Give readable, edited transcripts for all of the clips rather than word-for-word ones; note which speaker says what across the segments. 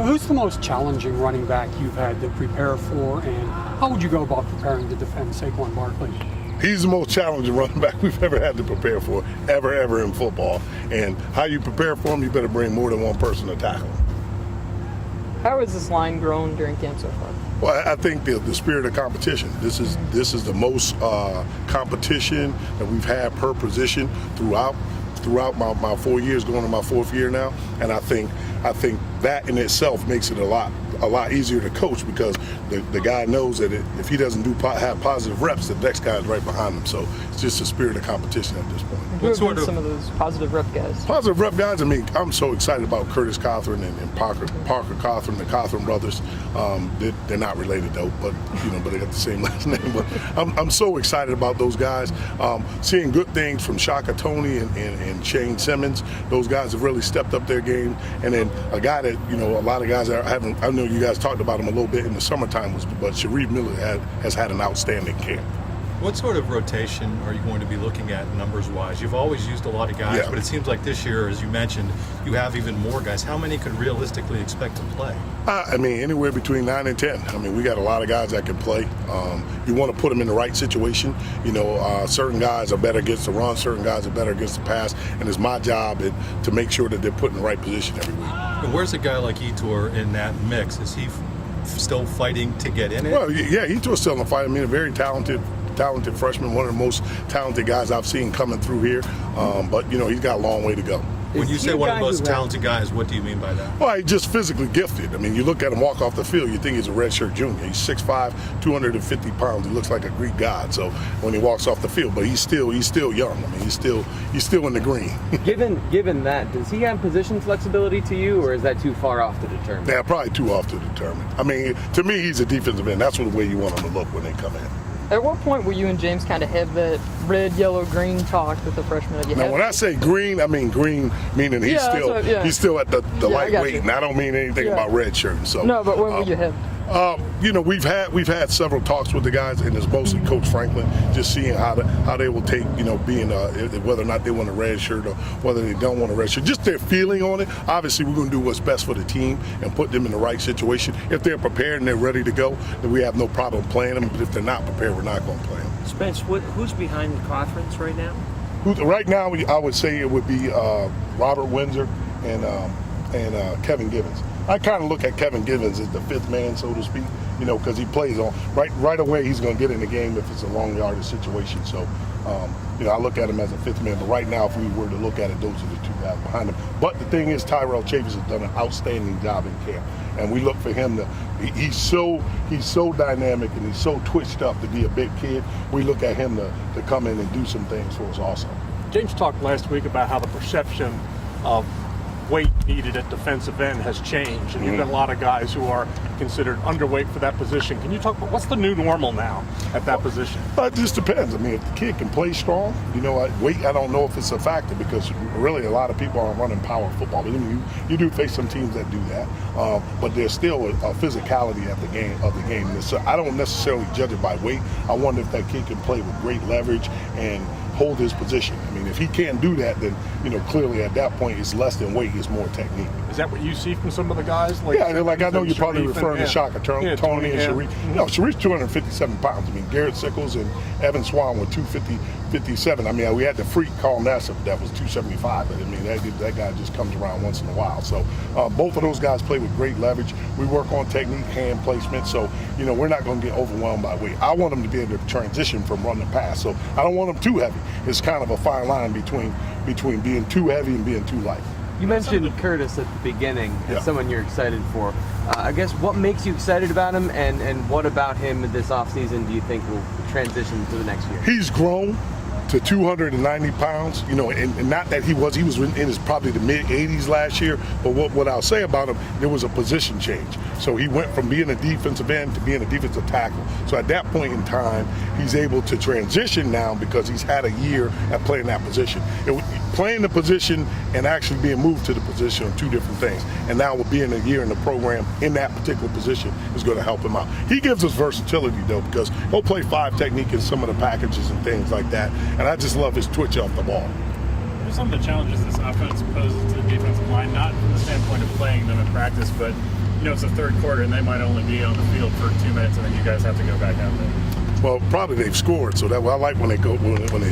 Speaker 1: Who's the most challenging running back you've had to prepare for, and how would you go about preparing to defend Saquon Barkley?
Speaker 2: He's the most challenging running back we've ever had to prepare for, ever in football. And how you prepare for him, you better bring more than one person to tackle him.
Speaker 3: How has this line grown during camp so far?
Speaker 2: Well, I think the spirit of competition. This is the most competition that we've had per position throughout my 4 years, going to my fourth year now. And I think that in itself makes it a lot easier to coach, because the guy knows that if he doesn't have positive reps, the next guy is right behind him. So it's just a spirit of competition at this point.
Speaker 3: Who have been some of those positive rep guys?
Speaker 2: Positive rep guys, I mean, I'm so excited about Curtis Cawthorn and Parker Cawthorn, the Cawthorn brothers. They're not related though, but they got the same last name. But I'm so excited about those guys. Seeing good things from Shaka Toney and Shane Simmons. Those guys have really stepped up their game. And then a guy that, a lot of guys I know you guys talked about him a little bit in the summertime, but Sharif Miller has had an outstanding camp.
Speaker 4: What sort of rotation are you going to be looking at numbers-wise? You've always used a lot of guys, but it seems like this year, as you mentioned, you have even more guys. How many could realistically expect to play?
Speaker 2: I mean, anywhere between 9 and 10. I mean, we got a lot of guys that can play. You want to put them in the right situation. Certain guys are better against the run, certain guys are better against the pass, and it's my job to make sure that they're put in the right position every week.
Speaker 4: And where's a guy like Etor in that mix? Is he still fighting to get in it?
Speaker 2: Well, yeah, Etor's still in the fight. I mean, a very talented freshman, one of the most talented guys I've seen coming through here. But he's got a long way to go.
Speaker 4: When you say one of the most talented guys, what do you mean by that?
Speaker 2: Well, he's just physically gifted. I mean, you look at him walk off the field, you think he's a redshirt junior. He's 6'5", 250 pounds. He looks like a Greek god. So when he walks off the field, but he's still young. I mean, he's still in the green.
Speaker 5: Given that, does he have position flexibility to you, or is that too far off to determine?
Speaker 2: Yeah, probably too off to determine. I mean, to me, he's a defensive end. That's the way you want him to look when they come in.
Speaker 3: At what point will you and James kind of have that red, yellow, green talk with the freshmen?
Speaker 2: Now, when I say green, I mean green, meaning he's still at the lightweight, and I don't mean anything about red shirt. So
Speaker 3: no, but when will you have?
Speaker 2: We've had several talks with the guys, and it's mostly Coach Franklin, just seeing how they will take, being whether or not they want a red shirt or whether they don't want a red shirt. Just their feeling on it. Obviously, we're going to do what's best for the team and put them in the right situation. If they're prepared and they're ready to go, then we have no problem playing them. But if they're not prepared, we're not going to play them.
Speaker 6: Spence, who's behind the Cawthorns right now?
Speaker 2: Right now, I would say it would be Robert Windsor and Kevin Givens. I kind of look at Kevin Givens as the fifth man, so to speak, because he plays on right away. He's going to get in the game if it's a long yardage situation. So, I look at him as a fifth man. But right now, if we were to look at it, those are the two guys behind him. But the thing is, Tyrell Chavis has done an outstanding job in camp, and we look for him to. He's so dynamic and he's so twitched up to be a big kid. We look at him to come in and do some things for us also.
Speaker 1: James talked last week about how the perception of weight needed at defensive end has changed, and you've got a lot of guys who are considered underweight for that position. Can you talk about what's the new normal now at that position?
Speaker 2: It just depends. I mean, if the kid can play strong, weight, I don't know if it's a factor, because really a lot of people aren't running power football. I mean, you do face some teams that do that, but there's still a physicality at the game. So I don't necessarily judge it by weight. I wonder if that kid can play with great leverage and hold his position. I mean, if he can't do that, then clearly at that point it's less than weight, it's more technique.
Speaker 1: Is that what you see from some of the guys?
Speaker 2: I know you're probably referring to Shaka Toney and Sharif. No, Sharif's 257 pounds. I mean, Garrett Sickles and Evan Swan were 257. I mean, we had the freak Carl Nassib that was 275. But I mean, that guy just comes around once in a while. So both of those guys play with great leverage. We work on technique, hand placement. So we're not going to get overwhelmed by weight. I want them to be able to transition from run to pass. So I don't want them too heavy. It's kind of a fine line between being too heavy and being too light.
Speaker 5: You mentioned Curtis at the beginning as someone you're excited for. I guess what makes you excited about him, and what about him this offseason do you think will transition to the next year?
Speaker 2: He's grown to 290 pounds, and not that he was in his probably the mid-80s last year, but what I'll say about him, there was a position change. So he went from being a defensive end to being a defensive tackle. So at that point in time, he's able to transition now because he's had a year at playing that position. Playing the position and actually being moved to the position are two different things. And now with being a year in the program in that particular position is going to help him out. He gives us versatility though, because he'll play 5 technique in some of the packages and things like that. And I just love his twitch off the ball.
Speaker 7: What are some of the challenges this offense poses to the defensive line, not from the standpoint of playing them in practice, but it's the third quarter and they might only be on the field for 2 minutes and then you guys have to go back out there?
Speaker 2: Well, probably they've scored, so I like when they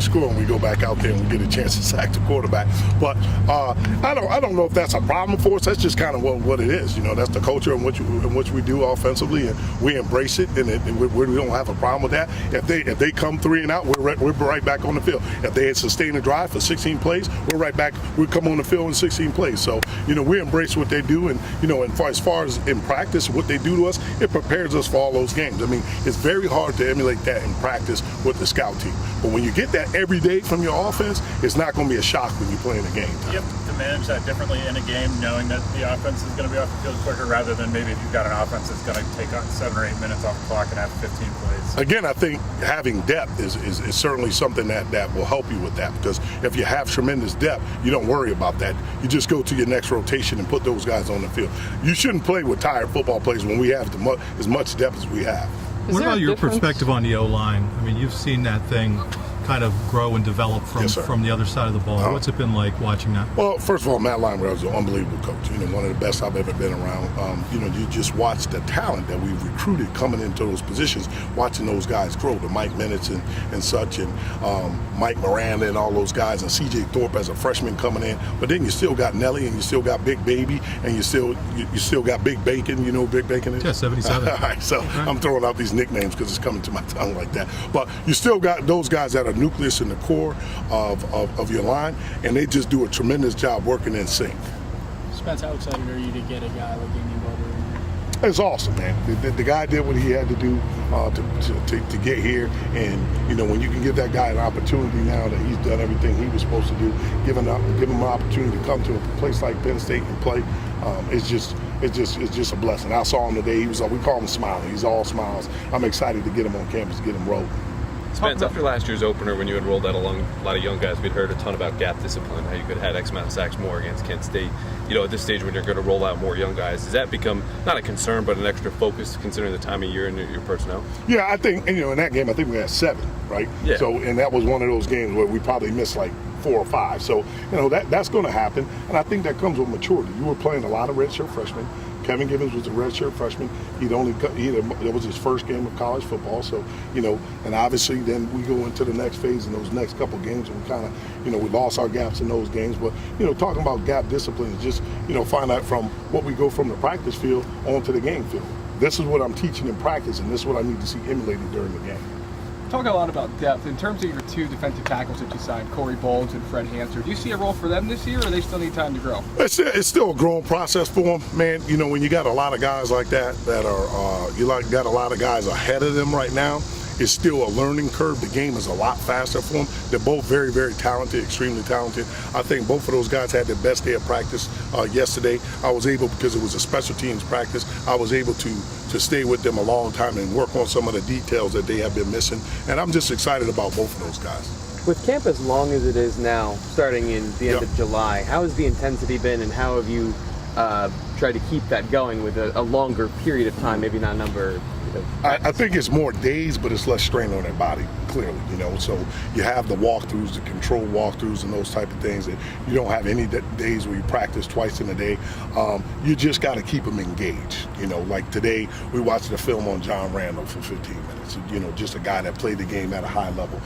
Speaker 2: score and we go back out there and we get a chance to sack the quarterback. But I don't know if that's a problem for us. That's just kind of what it is. That's the culture in which we do offensively, and we embrace it, and we don't have a problem with that. If they come 3 and out, we're right back on the field. If they sustain a drive for 16 plays, we're right back. We come on the field in 16 plays. So we embrace what they do, and as far as in practice, what they do to us, it prepares us for all those games. I mean, it's very hard to emulate that in practice with the scout team. But when you get that every day from your offense, it's not going to be a shock when you play in a game.
Speaker 7: You have to manage that differently in a game, knowing that the offense is going to be off the field quicker, rather than maybe if you've got an offense that's going to take on 7 or 8 minutes off the clock and have 15 plays.
Speaker 2: Again, I think having depth is certainly something that will help you with that, because if you have tremendous depth, you don't worry about that. You just go to your next rotation and put those guys on the field. You shouldn't play with tired football players when we have as much depth as we have.
Speaker 4: What about your perspective on the O-line? I mean, you've seen that thing kind of grow and develop from the other side of the ball. What's it been like watching that?
Speaker 2: Well, first of all, Matt Linewear is an unbelievable coach. One of the best I've ever been around. You just watch the talent that we've recruited coming into those positions, watching those guys grow, the Mike Minutes and such, and Mike Miranda and all those guys, and C.J. Thorpe as a freshman coming in. But then you still got Nelly, and you still got Big Baby, and you still got Big Bacon. You know who Big Bacon is?
Speaker 4: Yeah, 77.
Speaker 2: All right, so I'm throwing out these nicknames because it's coming to my tongue like that. But you still got those guys that are nucleus in the core of your line, and they just do a tremendous job working in sync.
Speaker 8: Spence, how excited are you to get a guy like Andy Weber in here?
Speaker 2: It's awesome, man. The guy did what he had to do to get here, and when you can give that guy an opportunity now that he's done everything he was supposed to do, give him an opportunity to come to a place like Penn State and play, it's just a blessing. I saw him today. We call him Smiley. He's all smiles. I'm excited to get him on campus, get him rolling.
Speaker 9: Spence, after last year's opener, when you had rolled out along a lot of young guys, we'd heard a ton about gap discipline, how you could have had X amount of sacks more against Kent State. At this stage when you're going to roll out more young guys, does that become not a concern but an extra focus considering the time of year and your personnel?
Speaker 2: Yeah, I think, in that game, I think we had 7, right?
Speaker 9: Yeah.
Speaker 2: So, and that was one of those games where we probably missed like 4 or 5. So, that's going to happen, and I think that comes with maturity. You were playing a lot of redshirt freshmen. Kevin Givens was a redshirt freshman. It was his first game of college football. So, and obviously then we go into the next phase in those next couple games, and we kind of, we lost our gaps in those games. But, talking about gap discipline is just, find out from what we go from the practice field onto the game field. This is what I'm teaching in practice, and this is what I need to see emulated during the game.
Speaker 10: Talking a lot about depth. In terms of your 2 defensive tackles that you signed, Corey Bowles and Fred Hanser, do you see a role for them this year, or they still need time to grow?
Speaker 2: It's still a growing process for them, man. When you got a lot of guys like that are got a lot of guys ahead of them right now, it's still a learning curve. The game is a lot faster for them. They're both very, very talented, extremely talented. I think both of those guys had their best day of practice yesterday. I was able, because it was a special teams practice, I was able to stay with them a long time and work on some of the details that they have been missing. And I'm just excited about both of those guys.
Speaker 5: With camp as long as it is now, starting in the end of July, how has the intensity been, and how have you tried to keep that going with a longer period of time, maybe not a number?
Speaker 2: I think it's more days, but it's less strain on their body, clearly, So you have the walkthroughs, the control walkthroughs and those type of things. And you don't have any days where you practice twice in a day. You just got to keep them engaged. Like today, we watched the film on John Randall for 15 minutes. Just a guy that played the game at a high level.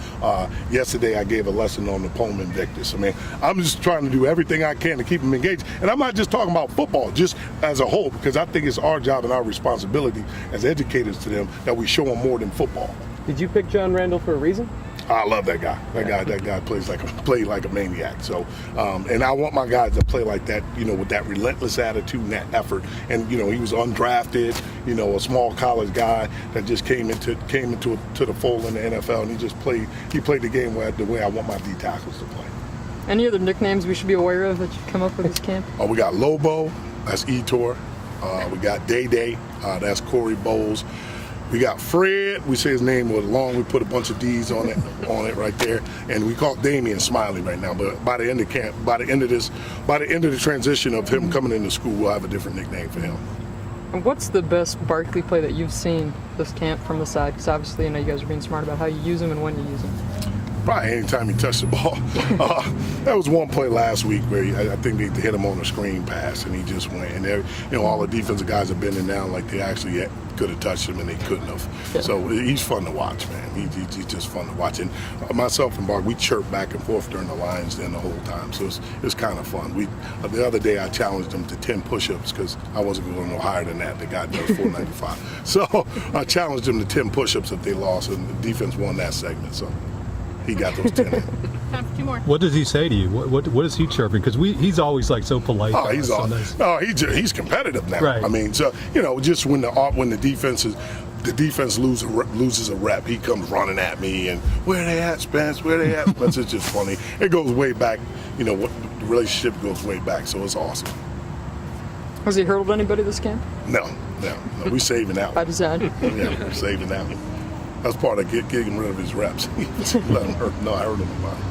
Speaker 2: Yesterday, I gave a lesson on the Pullman Invictus. I'm just trying to do everything I can to keep them engaged. And I'm not just talking about football, just as a whole, because I think it's our job and our responsibility as educators to them that we show them more than football.
Speaker 5: Did you pick John Randall for a reason?
Speaker 2: I love that guy. That guy played like a maniac. So, and I want my guys to play like that, with that relentless attitude and that effort. And he was undrafted, a small college guy that just came into the fold in the NFL, and he played the game the way I want my D tackles to play.
Speaker 3: Any other nicknames we should be aware of that you come up with this camp?
Speaker 2: We got Lobo, that's Etor. We got Day Day, that's Corey Bowles. We got Fred, we say his name was long, we put a bunch of D's on it right there, and we call Damian Smiley right now. But by the end of camp, by the end of the transition of him coming into school, we'll have a different nickname for him.
Speaker 3: And what's the best Barkley play that you've seen this camp from the side? Because obviously, you guys are being smart about how you use them and when you use them.
Speaker 2: Probably anytime he touched the ball. That was one play last week where I think they hit him on a screen pass and he just went. And all the defensive guys have been in now like they actually could have touched him and they couldn't have.
Speaker 3: Yeah.
Speaker 2: So he's fun to watch, man. He's just fun to watch. And myself and Bart, we chirp back and forth during the lines then the whole time. So it's kind of fun. The other day I challenged him to 10 push-ups because I wasn't going no higher than that. The guy does 495. So I challenged him to 10 push-ups if they lost, and the defense won that segment. So he got those 10 in.
Speaker 11: Time for 2 more.
Speaker 4: What does he say to you? What is he chirping? Because he's always like so polite.
Speaker 2: Oh, he's all. Oh, he's competitive now.
Speaker 4: Right.
Speaker 2: I mean, so just when the defense loses a rep, he comes running at me and where they at, Spence? Where they at? But it's just funny. It goes way back. What the relationship goes way back. So it's awesome.
Speaker 3: Has he hurdled anybody this camp?
Speaker 2: No, we saving that
Speaker 3: By
Speaker 2: one.
Speaker 3: design.
Speaker 2: Yeah, we're saving that one. That's part of getting rid of his reps. Let him hurt. No, I hurt him about it.